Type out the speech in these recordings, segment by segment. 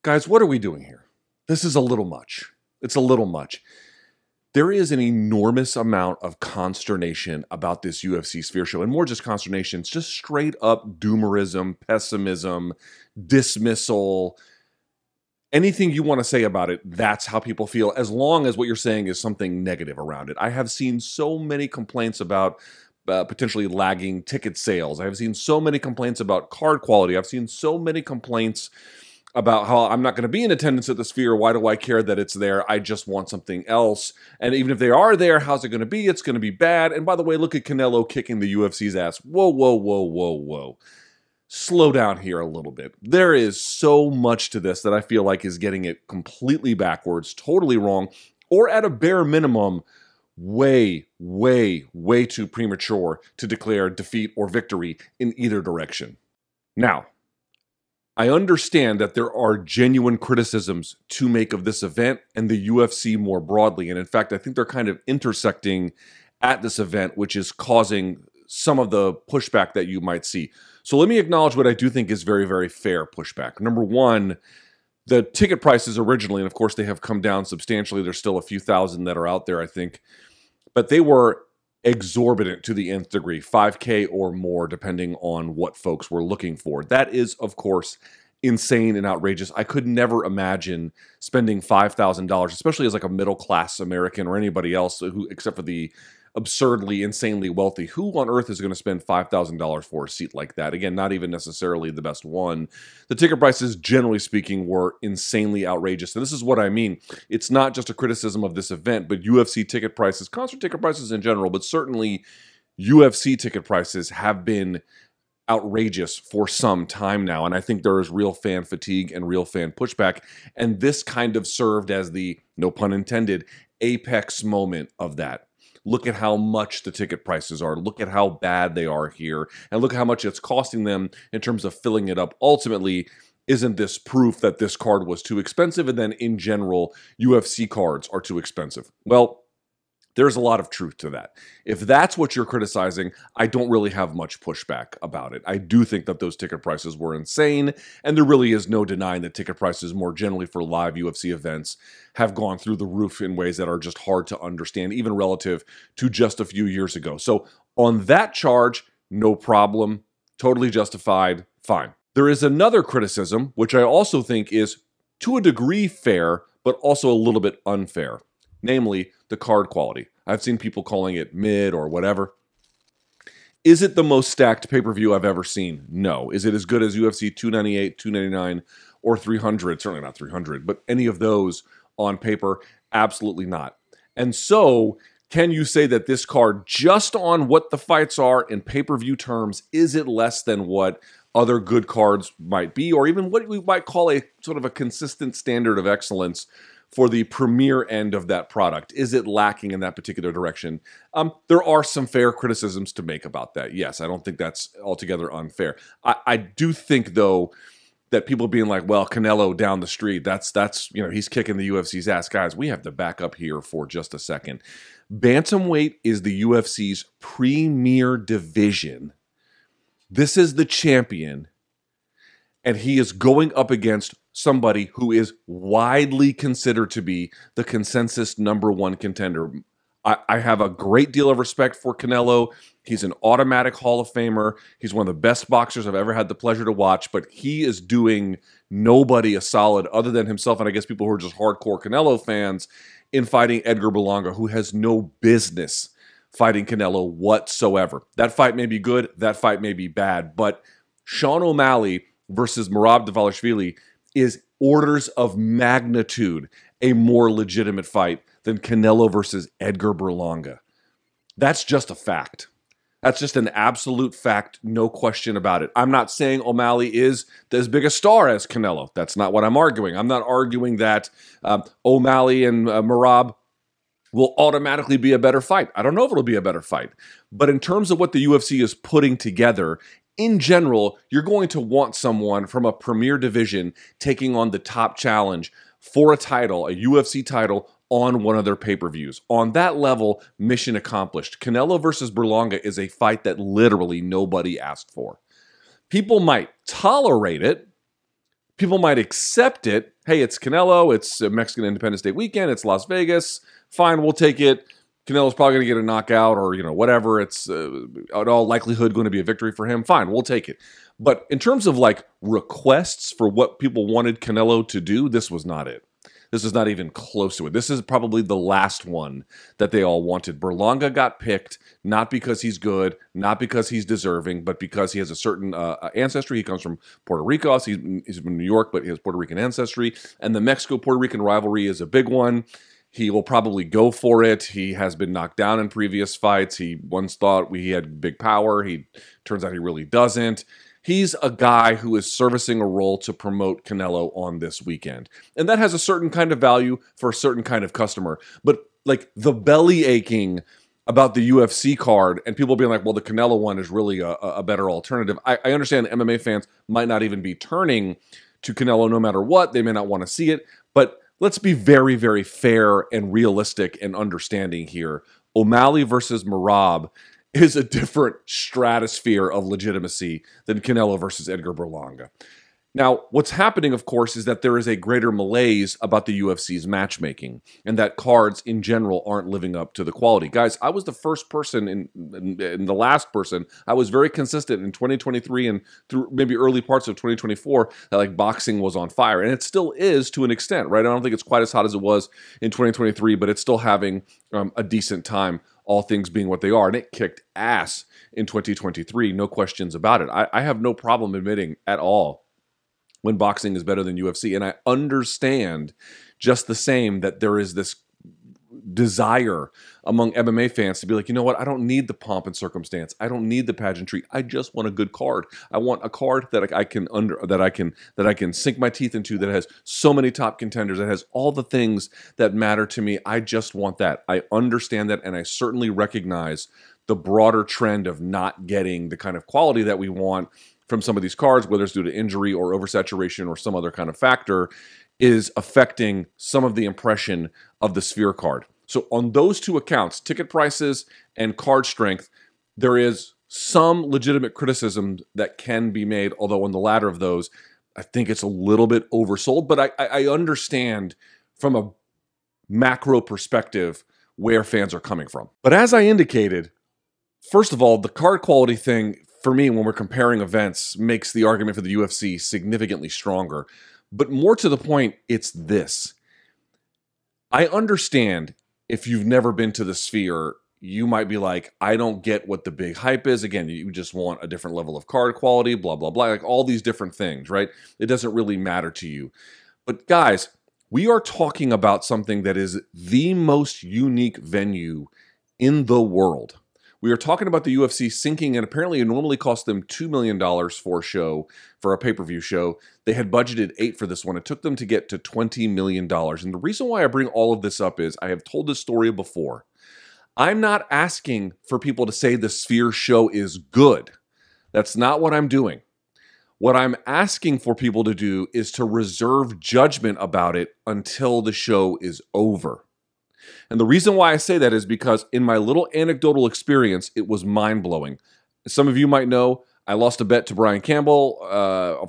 Guys, what are we doing here? This is a little much. It's a little much. There is an enormous amount of consternation about this UFC Sphere show, and more just consternation. It's just straight up doomerism, pessimism, dismissal. Anything you want to say about it, that's how people feel, as long as what you're saying is something negative around it. I have seen so many complaints about potentially lagging ticket sales. I have seen so many complaints about card quality. I've seen so many complaints about how I'm not going to be in attendance at the Sphere. Why do I care that it's there? I just want something else. And even if they are there, how's it going to be? It's going to be bad. And by the way, look at Canelo kicking the UFC's ass. Whoa, whoa, whoa, whoa, whoa. Slow down here a little bit. There is so much to this that I feel like is getting it completely backwards, totally wrong, or at a bare minimum, way, way, way too premature to declare defeat or victory in either direction. Now, I understand that there are genuine criticisms to make of this event and the UFC more broadly. And in fact, I think they're kind of intersecting at this event, which is causing some of the pushback that you might see. So let me acknowledge what I do think is very, very fair pushback. Number one, the ticket prices originally, and of course they have come down substantially. There's still a few thousand that are out there, I think. But they were exorbitant to the nth degree, 5K or more, depending on what folks were looking for. That is, of course, insane and outrageous. I could never imagine spending $5,000, especially as like a middle-class American or anybody else who, except for the absurdly, insanely wealthy. Who on earth is going to spend $5,000 for a seat like that? Again, not even necessarily the best one. The ticket prices, generally speaking, were insanely outrageous. And this is what I mean. It's not just a criticism of this event, but UFC ticket prices, concert ticket prices in general, but certainly UFC ticket prices have been outrageous for some time now. And I think there is real fan fatigue and real fan pushback. And this kind of served as the, no pun intended, apex moment of that. Look at how much the ticket prices are. Look at how bad they are here. And look how much it's costing them in terms of filling it up. Ultimately, isn't this proof that this card was too expensive? And then in general, UFC cards are too expensive. Well, there's a lot of truth to that. If that's what you're criticizing, I don't really have much pushback about it. I do think that those ticket prices were insane, and there really is no denying that ticket prices more generally for live UFC events have gone through the roof in ways that are just hard to understand, even relative to just a few years ago. So on that charge, no problem, totally justified, fine. There is another criticism, which I also think is to a degree fair, but also a little bit unfair. Namely, the card quality. I've seen people calling it mid or whatever. Is it the most stacked pay-per-view I've ever seen? No. Is it as good as UFC 298, 299, or 300? Certainly not 300, but any of those on paper? Absolutely not. And so, can you say that this card, just on what the fights are in pay-per-view terms, is it less than what other good cards might be, or even what we might call a sort of a consistent standard of excellence for the premier end of that product? Is it lacking in that particular direction? There are some fair criticisms to make about that. Yes, I don't think that's altogether unfair. I do think, though, that people being like, well, Canelo down the street, that's he's kicking the UFC's ass. Guys, we have to back up here for just a second. Bantamweight is the UFC's premier division. This is the champion, and he is going up against somebody who is widely considered to be the consensus #1 contender. I have a great deal of respect for Canelo. He's an automatic Hall of Famer. He's one of the best boxers I've ever had the pleasure to watch, but he is doing nobody a solid other than himself, and I guess people who are just hardcore Canelo fans, in fighting Edgar Berlanga, who has no business fighting Canelo whatsoever. That fight may be good, that fight may be bad, but Sean O'Malley versus Merab Dvalishvili is orders of magnitude a more legitimate fight than Canelo versus Edgar Berlanga. That's just a fact. That's just an absolute fact, no question about it. I'm not saying O'Malley is as big a star as Canelo. That's not what I'm arguing. I'm not arguing that O'Malley and Merab will automatically be a better fight. I don't know if it'll be a better fight. But in terms of what the UFC is putting together, in general, you're going to want someone from a premier division taking on the top challenge for a title, a UFC title, on one of their pay-per-views. On that level, mission accomplished. Canelo versus Berlanga is a fight that literally nobody asked for. People might tolerate it. people might accept it. Hey, it's Canelo. It's a Mexican Independence Day weekend. It's Las Vegas. Fine, we'll take it. Canelo's probably going to get a knockout or, whatever. It's in all likelihood going to be a victory for him. Fine, we'll take it. But in terms of like requests for what people wanted Canelo to do, this was not it. This is not even close to it. This is probably the last one that they all wanted. Berlanga got picked, not because he's good, not because he's deserving, but because he has a certain ancestry. He comes from Puerto Rico. He's from New York, but he has Puerto Rican ancestry. And the Mexico-Puerto Rican rivalry is a big one. He will probably go for it. He has been knocked down in previous fights. He once thought he had big power. Turns out he really doesn't. He's a guy who is servicing a role to promote Canelo on this weekend. And that has a certain kind of value for a certain kind of customer. But like the belly aching about the UFC card and people being like, well, the Canelo one is really a better alternative. I understand MMA fans might not even be turning to Canelo no matter what. They may not want to see it. But let's be very, very fair and realistic and understanding here. O'Malley versus Merab is a different stratosphere of legitimacy than Canelo versus Edgar Berlanga. Now, what's happening, of course, is that there is a greater malaise about the UFC's matchmaking and that cards in general aren't living up to the quality. Guys, I was the first person and the last person. I was very consistent in 2023 and through maybe early parts of 2024 that like boxing was on fire. And it still is to an extent, right? I don't think it's quite as hot as it was in 2023, but it's still having a decent time, all things being what they are. And it kicked ass in 2023, no questions about it. I have no problem admitting at all when boxing is better than UFC. And I understand just the same that there is this desire among MMA fans to be like, you know what? I don't need the pomp and circumstance. I don't need the pageantry. I just want a good card. I want a card that I can sink my teeth into, that has so many top contenders, that has all the things that matter to me. I just want that. I understand that, and I certainly recognize the broader trend of not getting the kind of quality that we want from some of these cards, whether it's due to injury or oversaturation or some other kind of factor, is affecting some of the impression of the Sphere card. So on those two accounts, ticket prices and card strength, there is some legitimate criticism that can be made, although on the latter of those, I think it's a little bit oversold. But I understand from a macro perspective where fans are coming from. But as I indicated, first of all, the card quality thing, for me, when we're comparing events, makes the argument for the UFC significantly stronger. But more to the point, it's this. I understand if you've never been to the Sphere, you might be like, I don't get what the big hype is. Again, you just want a different level of card quality, blah, blah, blah, like all these different things, right? It doesn't really matter to you. But guys, we are talking about something that is the most unique venue in the world. We are talking about the UFC sinking, and apparently it normally cost them $2 million for a show, for a pay-per-view show. They had budgeted $8 million for this one. It took them to get to $20 million. And the reason why I bring all of this up is I have told this story before. I'm not asking for people to say the Sphere show is good. That's not what I'm doing. What I'm asking for people to do is to reserve judgment about it until the show is over. And the reason why I say that is because in my little anecdotal experience, it was mind-blowing. Some of you might know I lost a bet to Brian Campbell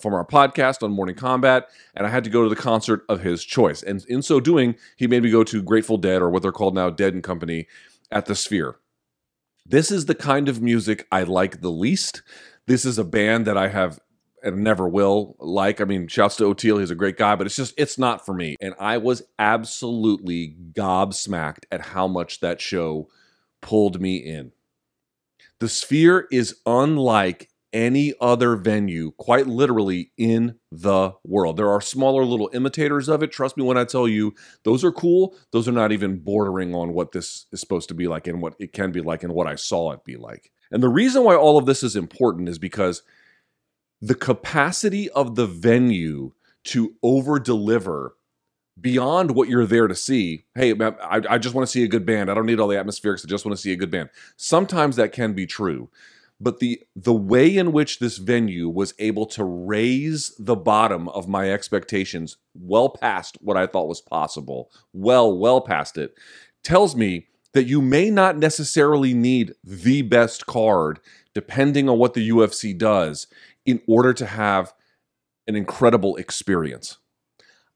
from our podcast on Morning Combat, and I had to go to the concert of his choice. And in so doing, he made me go to Grateful Dead, or what they're called now, Dead & Company, at the Sphere. This is the kind of music I like the least. This is a band that I have and never will like. I mean, shouts to Oteil, he's a great guy, but it's not for me. And I was absolutely gobsmacked at how much that show pulled me in. The Sphere is unlike any other venue, quite literally, in the world. There are smaller little imitators of it. Trust me when I tell you, those are cool. Those are not even bordering on what this is supposed to be like and what it can be like and what I saw it be like. And the reason why all of this is important is because the capacity of the venue to over-deliver beyond what you're there to see. Hey, I just want to see a good band. I don't need all the atmospherics. I just want to see a good band. Sometimes that can be true. But the way in which this venue was able to raise the bottom of my expectations well past what I thought was possible, well past it, tells me that you may not necessarily need the best card, depending on what the UFC does, in order to have an incredible experience.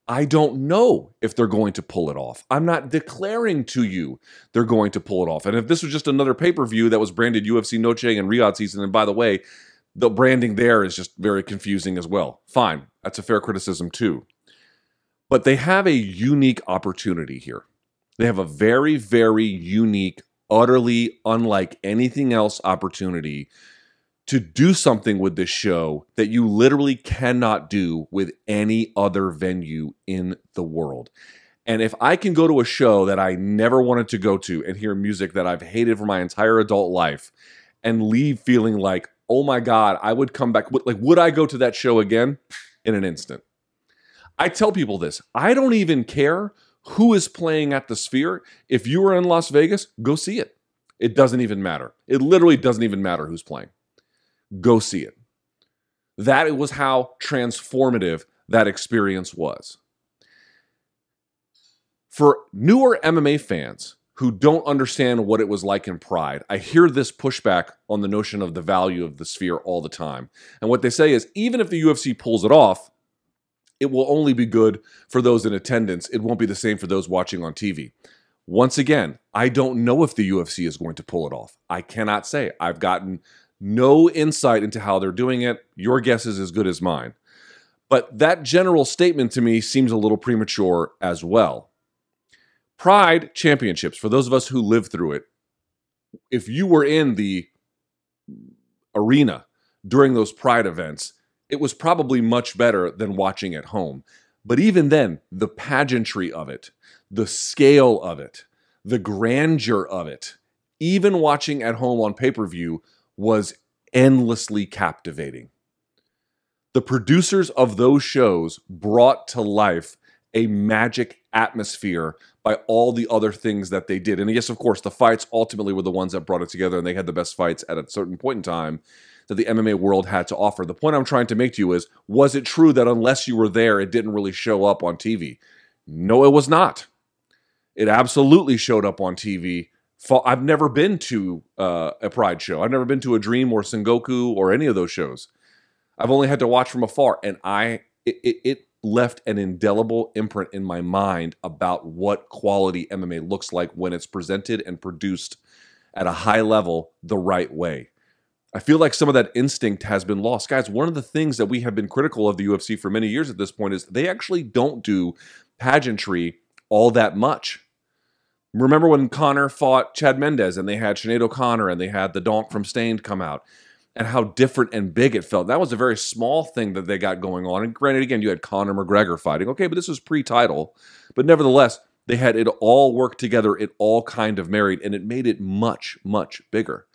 I don't know if they're going to pull it off. I'm not declaring to you they're going to pull it off. And if this was just another pay-per-view that was branded UFC Noche and Riyadh season, and by the way, the branding there is just very confusing as well. Fine, that's a fair criticism too. But they have a unique opportunity here. They have a very, very unique, utterly unlike anything else opportunity to do something with this show that you literally cannot do with any other venue in the world. And if I can go to a show that I never wanted to go to and hear music that I've hated for my entire adult life and leave feeling like, oh my God, I would come back. Like, would I go to that show again? In an instant. I tell people this. I don't even care who is playing at the Sphere. If you are in Las Vegas, go see it. It doesn't even matter. It literally doesn't even matter who's playing. Go see it. That was how transformative that experience was. For newer MMA fans who don't understand what it was like in Pride, I hear this pushback on the notion of the value of the Sphere all the time. And what they say is, even if the UFC pulls it off, it will only be good for those in attendance. It won't be the same for those watching on TV. Once again, I don't know if the UFC is going to pull it off. I cannot say. I've gotten no insight into how they're doing it. Your guess is as good as mine. But that general statement to me seems a little premature as well. Pride championships, for those of us who lived through it, if you were in the arena during those Pride events, it was probably much better than watching at home. But even then, the pageantry of it, the scale of it, the grandeur of it, even watching at home on pay-per-view was endlessly captivating. The producers of those shows brought to life a magic atmosphere by all the other things that they did. And yes, of course, the fights ultimately were the ones that brought it together, and they had the best fights at a certain point in time that the MMA world had to offer. The point I'm trying to make to you is, was it true that unless you were there, it didn't really show up on TV? No, it was not. It absolutely showed up on TV. I've never been to a Pride show. I've never been to a Dream or Sengoku or any of those shows. I've only had to watch from afar, and it left an indelible imprint in my mind about what quality MMA looks like when it's presented and produced at a high level the right way. I feel like some of that instinct has been lost. Guys, one of the things that we have been critical of the UFC for many years at this point is they actually don't do pageantry all that much. Remember when Conor fought Chad Mendes and they had Sinead O'Connor and they had the donk from Stained come out, and how different and big it felt. That was a very small thing that they got going on. And granted, again, you had Conor McGregor fighting. Okay, but this was pre-title. But nevertheless, they had it all work together. It all kind of married, and it made it much, much bigger.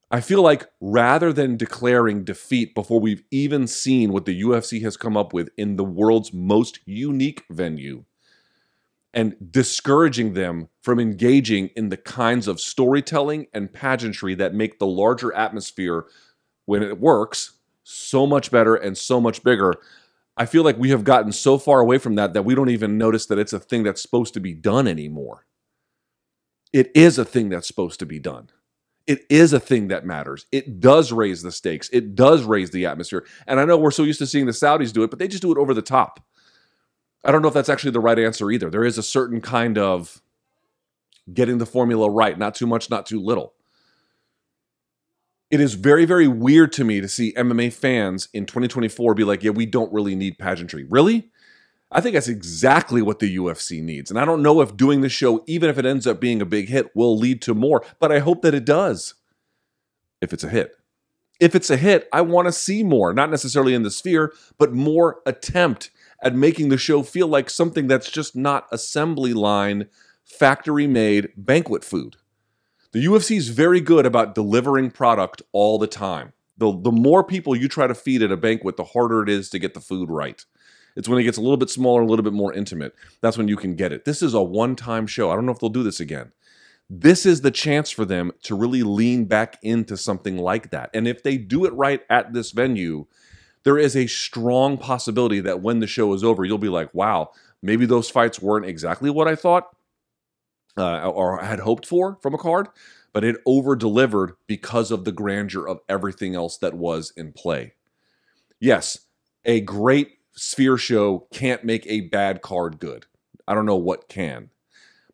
I feel like rather than declaring defeat before we've even seen what the UFC has come up with in the world's most unique venue, and discouraging them from engaging in the kinds of storytelling and pageantry that make the larger atmosphere, when it works, so much better and so much bigger. I feel like we have gotten so far away from that that we don't even notice that it's a thing that's supposed to be done anymore. It is a thing that's supposed to be done. It is a thing that matters. It does raise the stakes. It does raise the atmosphere. And I know we're so used to seeing the Saudis do it, but they just do it over the top. I don't know if that's actually the right answer either. There is a certain kind of getting the formula right, not too much, not too little. It is very, very weird to me to see MMA fans in 2024 be like, yeah, we don't really need pageantry. Really? I think that's exactly what the UFC needs. And I don't know if doing this show, even if it ends up being a big hit, will lead to more, but I hope that it does. If it's a hit. If it's a hit, I want to see more, not necessarily in the Sphere, but more attempt at making the show feel like something that's just not assembly line, factory-made banquet food. The UFC is very good about delivering product all the time. The more people you try to feed at a banquet, the harder it is to get the food right. It's when it gets a little bit smaller, a little bit more intimate. That's when you can get it. This is a one-time show. I don't know if they'll do this again. This is the chance for them to really lean back into something like that. And if they do it right at this venue, there is a strong possibility that when the show is over, you'll be like, wow, maybe those fights weren't exactly what I thought or had hoped for from a card, but it over-delivered because of the grandeur of everything else that was in play. Yes, A great Sphere show can't make a bad card good. I don't know what can.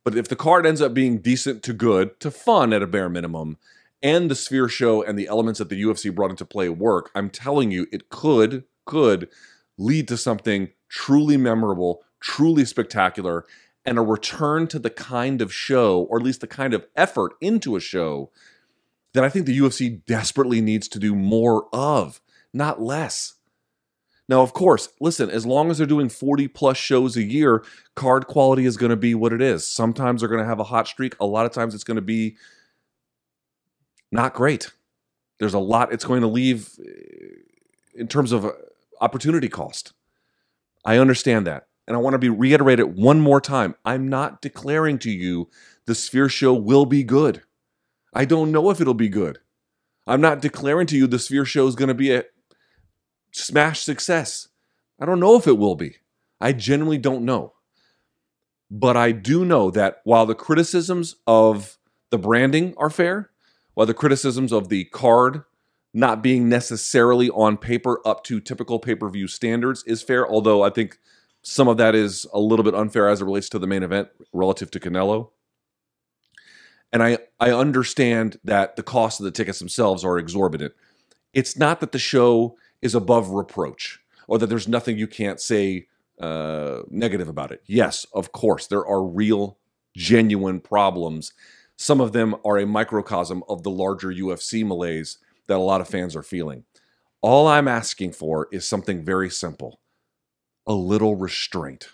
But if the card ends up being decent to good, to fun at a bare minimum, and the Sphere show and the elements that the UFC brought into play work, I'm telling you, it could lead to something truly memorable, truly spectacular, and a return to the kind of show, or at least the kind of effort into a show, that I think the UFC desperately needs to do more of, not less. Now, of course, listen, as long as they're doing 40 plus shows a year, card quality is going to be what it is. Sometimes they're going to have a hot streak. A lot of times it's going to be not great. There's a lot it's going to leave in terms of opportunity cost. I understand that. And I want to reiterate it one more time. I'm not declaring to you the Sphere show will be good. I don't know if it'll be good. I'm not declaring to you the Sphere show is going to be a smash success. I don't know if it will be. I genuinely don't know. But I do know that while the criticisms of the branding are fair, while the criticisms of the card not being necessarily on paper up to typical pay-per-view standards is fair, although I think some of that is a little bit unfair as it relates to the main event relative to Canelo. And I understand that the cost of the tickets themselves are exorbitant. It's not that the show is above reproach or that there's nothing you can't say negative about it. Yes, of course, there are real, genuine problems. Some of them are a microcosm of the larger UFC malaise that a lot of fans are feeling. All I'm asking for is something very simple. A little restraint.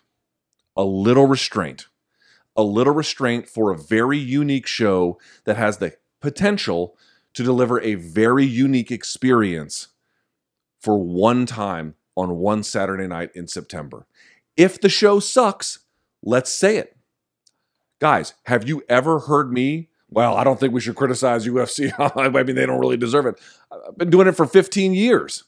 A little restraint. A little restraint for a very unique show that has the potential to deliver a very unique experience for one time on one Saturday night in September. If the show sucks, let's say it. Guys, have you ever heard me? Well, I don't think we should criticize UFC. I mean, they don't really deserve it. I've been doing it for 15 years.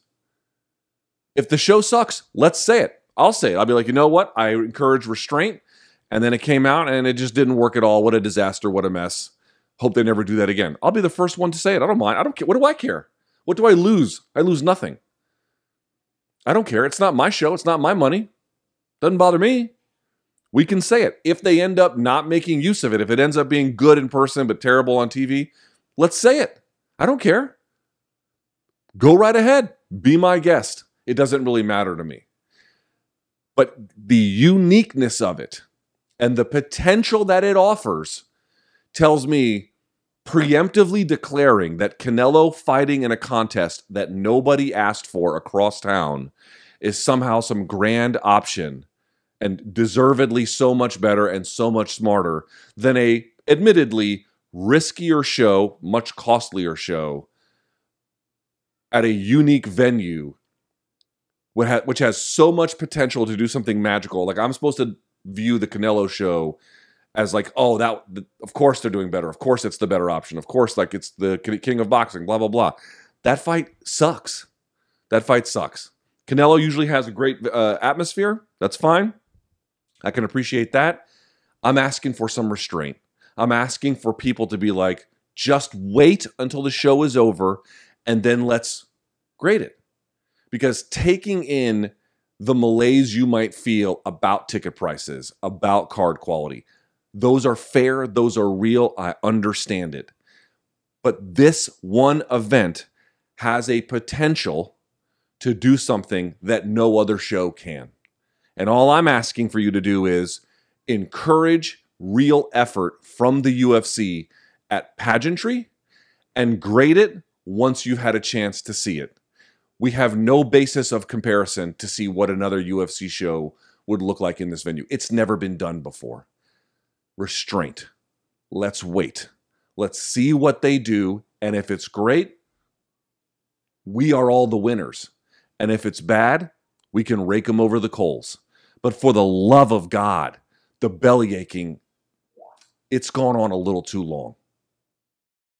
If the show sucks, let's say it. I'll say it. I'll be like, you know what? I encourage restraint. And then it came out and it just didn't work at all. What a disaster. What a mess. Hope they never do that again. I'll be the first one to say it. I don't mind. I don't care. What do I care? What do I lose? I lose nothing. I don't care. It's not my show. It's not my money. Doesn't bother me. We can say it. If they end up not making use of it, if it ends up being good in person but terrible on TV, let's say it. I don't care. Go right ahead. Be my guest. It doesn't really matter to me. But the uniqueness of it and the potential that it offers tells me preemptively declaring that Canelo fighting in a contest that nobody asked for across town is somehow some grand option and deservedly so much better and so much smarter than a admittedly riskier show, much costlier show at a unique venue which has so much potential to do something magical. Like, I'm supposed to view the Canelo show as like, oh, of course they're doing better. Of course it's the better option. Of course, like, it's the king of boxing, blah, blah, blah. That fight sucks. That fight sucks. Canelo usually has a great atmosphere. That's fine. I can appreciate that. I'm asking for some restraint. I'm asking for people to be like, just wait until the show is over and then let's grade it. Because taking in the malaise you might feel about ticket prices, about card quality, those are fair, those are real, I understand it. But this one event has a potential to do something that no other show can. And all I'm asking for you to do is encourage real effort from the UFC at pageantry and grade it once you've had a chance to see it. We have no basis of comparison to see what another UFC show would look like in this venue. It's never been done before. Restraint. Let's wait. Let's see what they do. And if it's great, we are all the winners. And if it's bad, we can rake them over the coals. But for the love of God, the belly aching, it's gone on a little too long.